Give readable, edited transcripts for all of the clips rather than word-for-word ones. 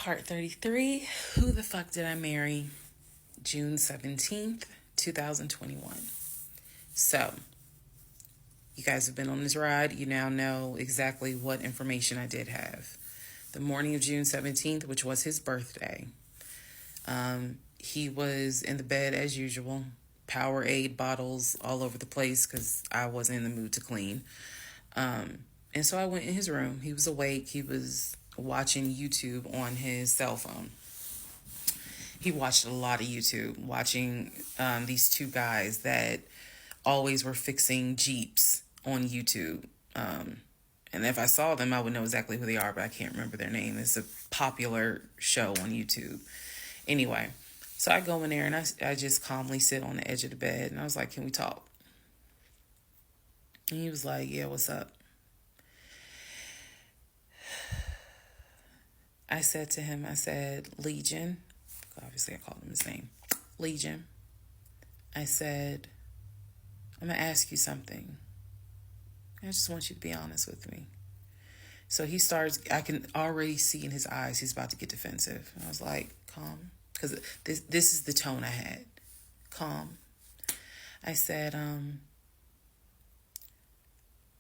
Part 33, Who the Fuck Did I Marry? June 17th, 2021. So, you guys have been on this ride. You now know exactly what information I did have. The morning of June 17th, which was his birthday, he was in the bed as usual. Powerade bottles all over the place because I wasn't in the mood to clean. And so I went in his room. He was awake. He was watching YouTube on his cell phone. He watched a lot of YouTube, watching these two guys that always were fixing Jeeps on YouTube. And if I saw them, I would know exactly who they are, but I can't remember their name. It's a popular show on YouTube. Anyway, so I go in there and I just calmly sit on the edge of the bed. And I was like, can we talk? And he was like, yeah, what's up? I said to him, Legion. Obviously, I called him his name. Legion. I said, I'm going to ask you something. I just want you to be honest with me. So he starts, I can already see in his eyes, he's about to get defensive. And I was like, calm. Because this is the tone I had. Calm. I said,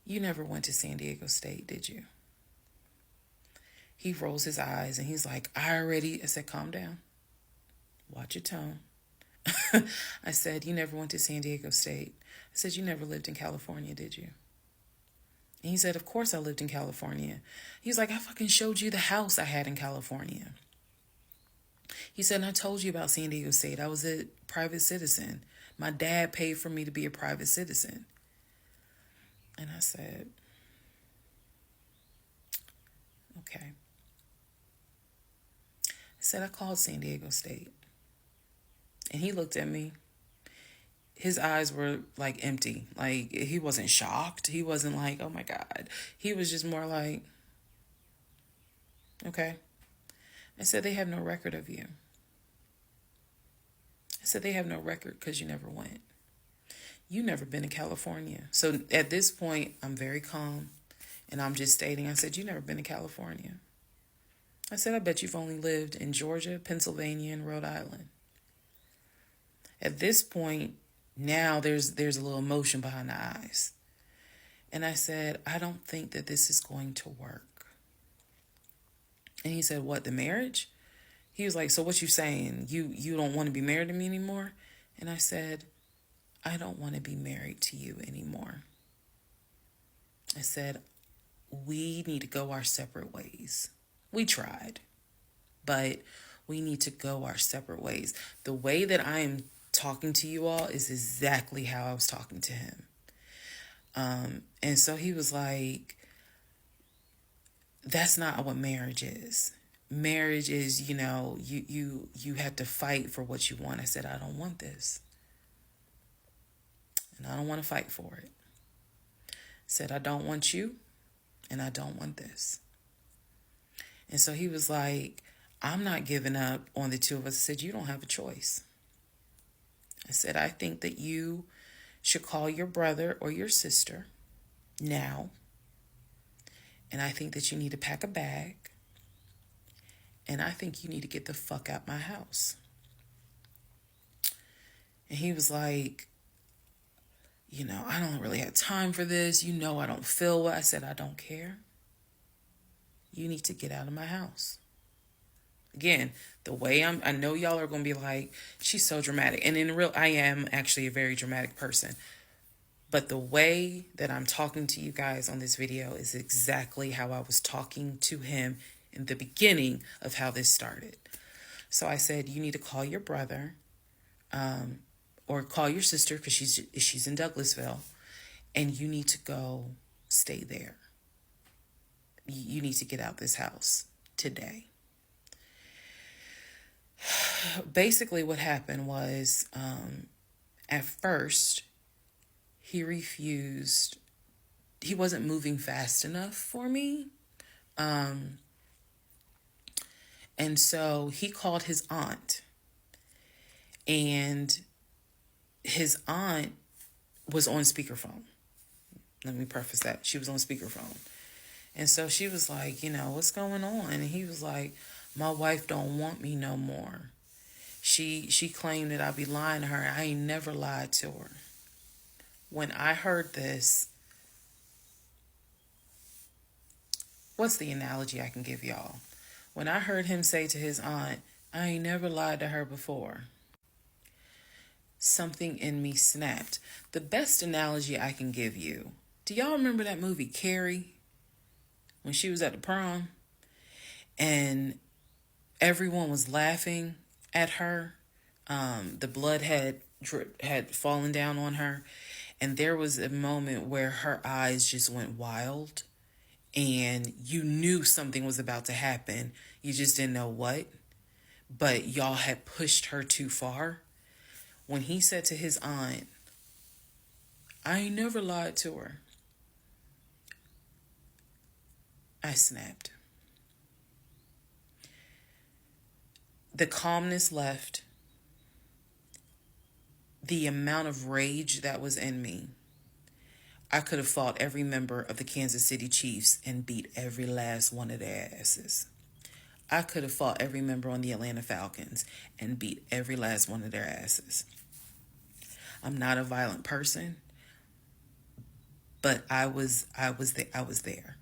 you never went to San Diego State, did you? He rolls his eyes and he's like, I said, calm down. Watch your tone. I said, you never went to San Diego State. I said, you never lived in California, did you? And he said, of course I lived in California. He's like, I fucking showed you the house I had in California. He said, and I told you about San Diego State. I was a private citizen. My dad paid for me to be a private citizen. And I said, okay. I said, I called San Diego State. And he looked at me. His eyes were like empty. Like he wasn't shocked. He wasn't like, oh my God. He was just more like, okay. I said, they have no record of you. I said, they have no record because you never went. You never been to California. So at this point, I'm very calm. And I'm just stating, I said, you never been to California. I said, I bet you've only lived in Georgia, Pennsylvania, and Rhode Island. At this point, now there's a little emotion behind the eyes. And I said, I don't think that this is going to work. And he said, what, the marriage? He was like, so what you saying? You don't want to be married to me anymore? And I said, I don't want to be married to you anymore. I said, we need to go our separate ways. We tried, but we need to go our separate ways. The way that I am talking to you all is exactly how I was talking to him. And so he was like, that's not what marriage is. Marriage is, you have to fight for what you want. I said, I don't want this. And I don't want to fight for it. I said, I don't want you, and I don't want this. And so he was like, I'm not giving up on the two of us. I said, you don't have a choice. I said, I think that you should call your brother or your sister now. And I think that you need to pack a bag. And I think you need to get the fuck out my house. And he was like, I don't really have time for this. I don't feel well. I said, I don't care. You need to get out of my house. Again, the way I know y'all are going to be like, she's so dramatic. And I am actually a very dramatic person. But the way that I'm talking to you guys on this video is exactly how I was talking to him in the beginning of how this started. So I said, you need to call your brother, or call your sister because she's in Douglasville, and you need to go stay there. You need to get out this house today. Basically what happened was, at first, he refused. He wasn't moving fast enough for me. And so he called his aunt. And his aunt was on speakerphone. Let me preface that. She was on speakerphone. And so she was like, what's going on? And he was like, My wife don't want me no more. She claimed that I be lying to her. I ain't never lied to her. When I heard this, what's the analogy I can give y'all? When I heard him say to his aunt, I ain't never lied to her before, something in me snapped. The best analogy I can give you, do y'all remember that movie Carrie? When she was at the prom and everyone was laughing at her. The blood had fallen down on her, and there was a moment where her eyes just went wild, and you knew something was about to happen. You just didn't know what, but y'all had pushed her too far. When he said to his aunt, I ain't never lied to her, I snapped. The calmness left. The amount of rage that was in me. I could have fought every member of the Kansas City Chiefs and beat every last one of their asses. I could have fought every member on the Atlanta Falcons and beat every last one of their asses. I'm not a violent person, but I was there.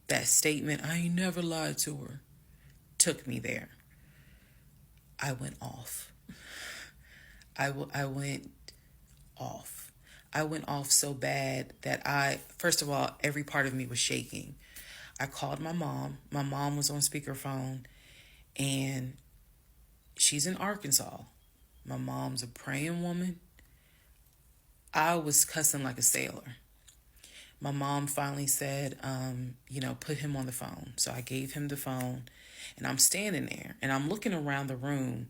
That statement, I ain't never lied to her, took me there. I went off. I went off. I went off so bad that first of all, every part of me was shaking. I called my mom. My mom was on speakerphone, and she's in Arkansas. My mom's a praying woman. I was cussing like a sailor. My mom finally said, put him on the phone. So I gave him the phone, and I'm standing there, and I'm looking around the room.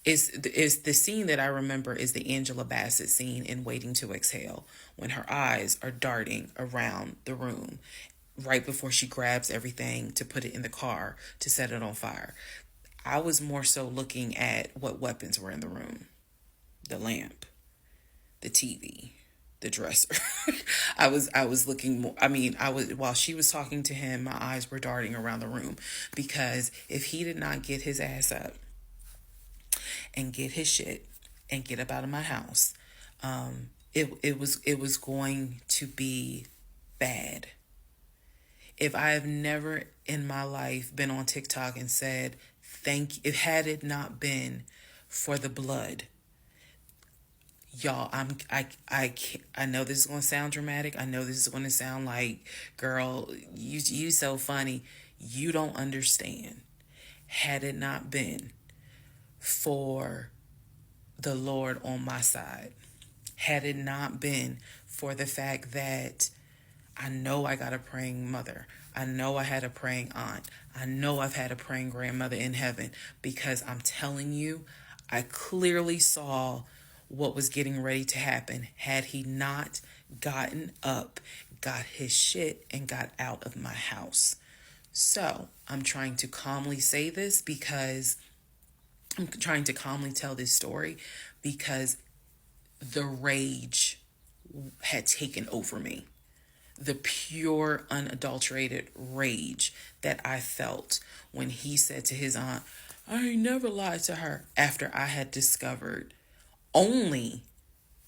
Is the scene that I remember is the Angela Bassett scene in Waiting to Exhale, when her eyes are darting around the room right before she grabs everything to put it in the car to set it on fire. I was more so looking at what weapons were in the room. The lamp, the TV, the dresser. I was looking more, while she was talking to him, my eyes were darting around the room, because if he did not get his ass up and get his shit and get up out of my house, it was going to be bad. If I have never in my life been on TikTok and said had it not been for the blood, y'all, I know this is going to sound dramatic. I know this is going to sound like, girl, you so funny. You don't understand. Had it not been for the Lord on my side, had it not been for the fact that I know I got a praying mother, I know I had a praying aunt, I know I've had a praying grandmother in heaven, because I'm telling you, I clearly saw what was getting ready to happen had he not gotten up, got his shit, and got out of my house. So I'm trying to calmly say this because I'm trying to calmly tell this story because the rage had taken over me. The pure, unadulterated rage that I felt when he said to his aunt, I ain't never lied to her, after I had discovered only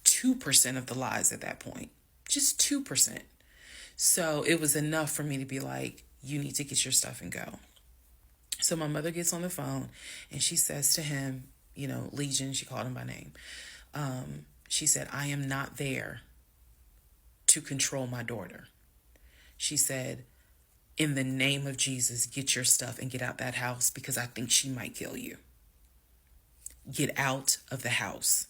2% of the lies at that point. Just 2%. So it was enough for me to be like, you need to get your stuff and go. So my mother gets on the phone and she says to him, Legion, she called him by name. She said, I am not there to control my daughter. She said, in the name of Jesus, get your stuff and get out that house, because I think she might kill you. Get out of the house.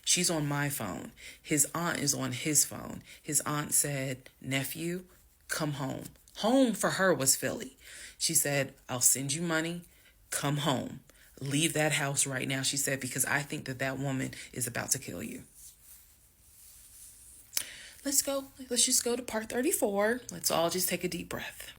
She's on my phone. His aunt is on his phone. His aunt said, nephew, come home. Home for her was Philly. She said, I'll send you money. Come home. Leave that house right now, she said, because I think that woman is about to kill you. Let's go. Let's just go to part 34. Let's all just take a deep breath.